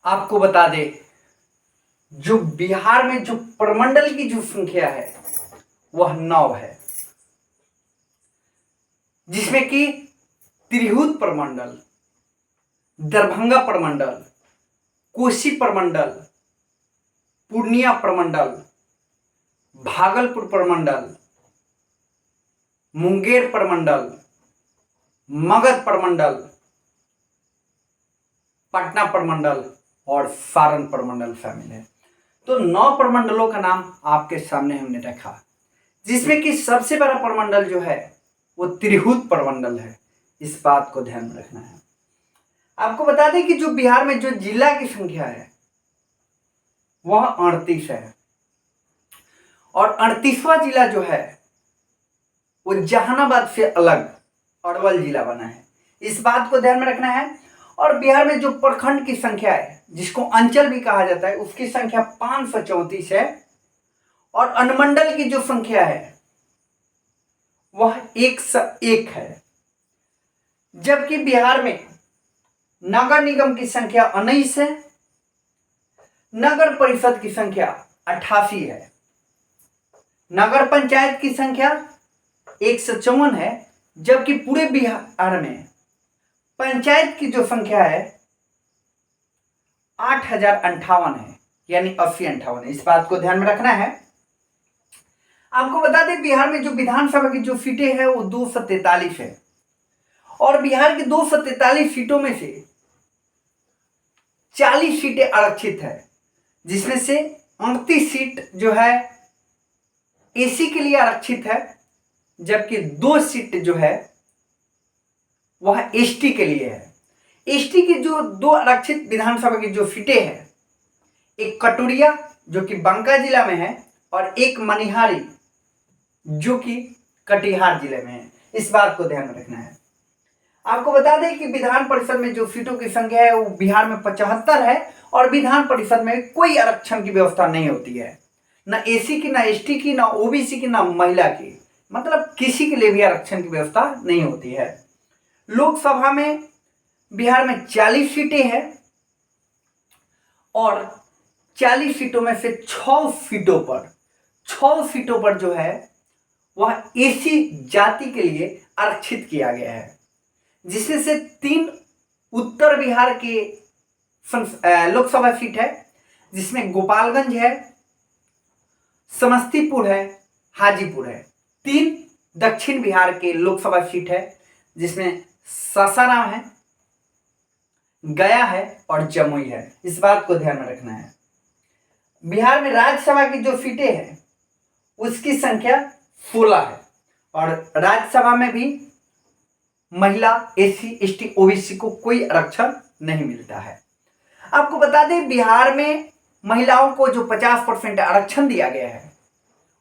आपको बता दे, जो बिहार में जो प्रमंडल की जो संख्या है वह 9 है, जिसमें कि तिरहुत प्रमंडल, दरभंगा प्रमंडल, कोसी प्रमंडल, पूर्णिया प्रमंडल, भागलपुर प्रमंडल, मुंगेर प्रमंडल, मगध प्रमंडल, पटना प्रमंडल और सारण प्रमंडल शामिल है। तो 9 प्रमंडलों का नाम आपके सामने हमने रखा, जिसमें कि सबसे बड़ा प्रमंडल जो है वो तिरहुत प्रमंडल है। इस बात को ध्यान में रखना है। आपको बता दें कि जो बिहार में जो जिला की संख्या है वह 38 है, और 38वां जिला जो है वो जहानाबाद से अलग अरवल जिला बना है। इस बात को ध्यान में रखना है। और बिहार में जो प्रखंड की संख्या है, जिसको अंचल भी कहा जाता है, उसकी संख्या 534 है, और अनुमंडल की जो संख्या है वह 101 है। जबकि बिहार में नगर निगम की संख्या 19 है, नगर परिषद की संख्या 88 है, नगर पंचायत की संख्या 154 है, जबकि पूरे बिहार में पंचायत की जो संख्या है 8058 है, यानी 80-58 है। इस बात को ध्यान में रखना है। आपको बता दें बिहार में जो विधानसभा की जो सीटें हैं वो 243 है, और बिहार की 243 सीटों में से 40 सीटें आरक्षित है, जिसमें से 29 सीट जो है एसी के लिए आरक्षित है, जबकि 2 सीट जो है वह एसटी के लिए है। एसटी की जो 2 आरक्षित विधानसभा की जो सीटें हैं, एक कटोरिया जो कि बांका जिला में है, और एक मनिहारी जो कि कटिहार जिले में है। इस बात को ध्यान में रखना है। आपको बता दें कि विधान परिषद में जो सीटों की संख्या है वो बिहार में 75 है, और विधान परिषद में कोई आरक्षण की व्यवस्था नहीं होती है, ना एसी की, ना एसटी की, ना ओबीसी की, ना महिला की, मतलब किसी के लिए भी आरक्षण की व्यवस्था नहीं होती है। लोकसभा में बिहार में 40 सीटें हैं, और 40 सीटों में से 6 सीटों पर जो है वह एसी जाति के लिए आरक्षित किया गया है, जिसमें से 3 उत्तर बिहार के लोकसभा सीट है, जिसमें गोपालगंज है, समस्तीपुर है, हाजीपुर है। 3 दक्षिण बिहार के लोकसभा सीट है, जिसमें सासाराम है, गया है और जमुई है। इस बात को ध्यान में रखना है। बिहार में राज्यसभा की जो सीटें हैं उसकी संख्या 16 है, और राज्यसभा में भी महिला, एसी, एसटी, ओबीसी को कोई आरक्षण नहीं मिलता है। आपको बता दें बिहार में महिलाओं को जो 50% आरक्षण दिया गया है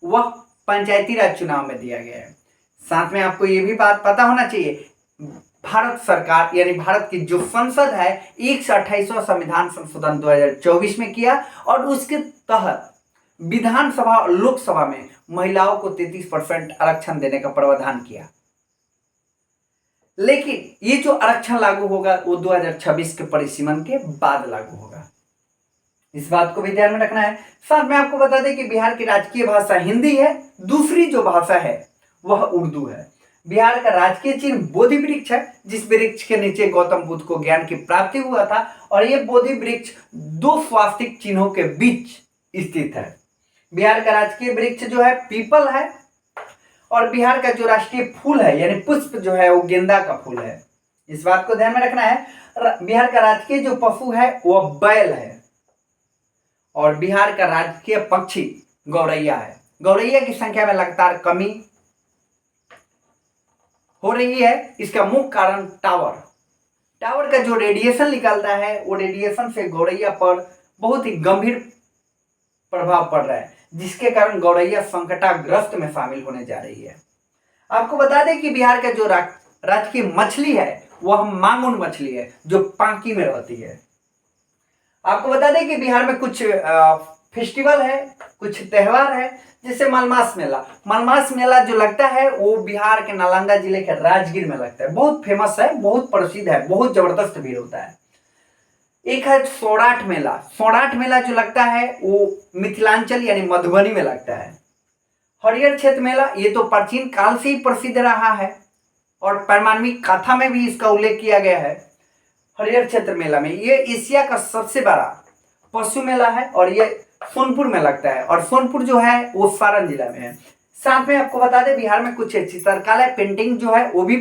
वह पंचायती राज चुनाव में दिया गया है। साथ में आपको यह भी बात पता होना चाहिए, भारत सरकार यानी भारत की जो संसद है 128वां संविधान संशोधन 2024 में किया, और उसके तहत विधानसभा और लोकसभा में महिलाओं को 33% आरक्षण देने का प्रावधान किया। लेकिन ये जो आरक्षण लागू होगा वो 2026 के परिसीमन के बाद लागू होगा। इस बात को भी ध्यान में रखना है। साथ में आपको बता दें कि बिहार की राजकीय भाषा हिंदी है, दूसरी जो भाषा है वह उर्दू है। बिहार का राजकीय चिन्ह बोधि वृक्ष है, जिस वृक्ष के नीचे गौतम बुद्ध को ज्ञान की प्राप्ति हुआ था, और यह बोधि वृक्ष 2 स्वास्तिक चिन्हों के बीच स्थित है। बिहार का राजकीय वृक्ष जो है पीपल है, और बिहार का जो राष्ट्रीय फूल है यानी पुष्प जो है वो गेंदा का फूल है। इस बात को ध्यान में रखना है। बिहार का राजकीय जो पशु है वह बैल है, और बिहार का राजकीय पक्षी गौरैया है। गौरैया की संख्या में लगातार कमी हो रही है। इसका मुख्य कारण टावर का जो रेडिएशन निकलता है वो रेडिएशन से गौरैया पर बहुत ही गंभीर प्रभाव पड़ रहा है, जिसके कारण गौरैया संकटाग्रस्त में शामिल होने जा रही है। आपको बता दें कि बिहार का जो राजकीय मछली है वह मांगुर मछली है, जो पांकी में रहती है। आपको बता दें कि बिहार में कुछ फेस्टिवल है, कुछ त्यौहार है, जैसे मलमास मेला। मलमास मेला जो लगता है वो बिहार के नालंदा जिले के राजगीर में लगता है। बहुत फेमस है, बहुत प्रसिद्ध है, बहुत जबरदस्त भीड़ होता है। एक है सौराठ मेला। सौराठ मेला जो लगता है वो मिथिलांचल यानी मधुबनी में लगता है। हरिहर क्षेत्र मेला, ये तो प्राचीन काल से ही प्रसिद्ध रहा है और पारमाणविक गाथा में भी इसका उल्लेख किया गया है। हरिहर क्षेत्र मेला में ये एशिया का सबसे बड़ा पशु मेला है और ये सोनपुर में लगता है, और सोनपुर जो है वो सारण जिला में है। साथ में आपको बता दें बिहार में कुछ चित्रकला पेंटिंग जो है वो भी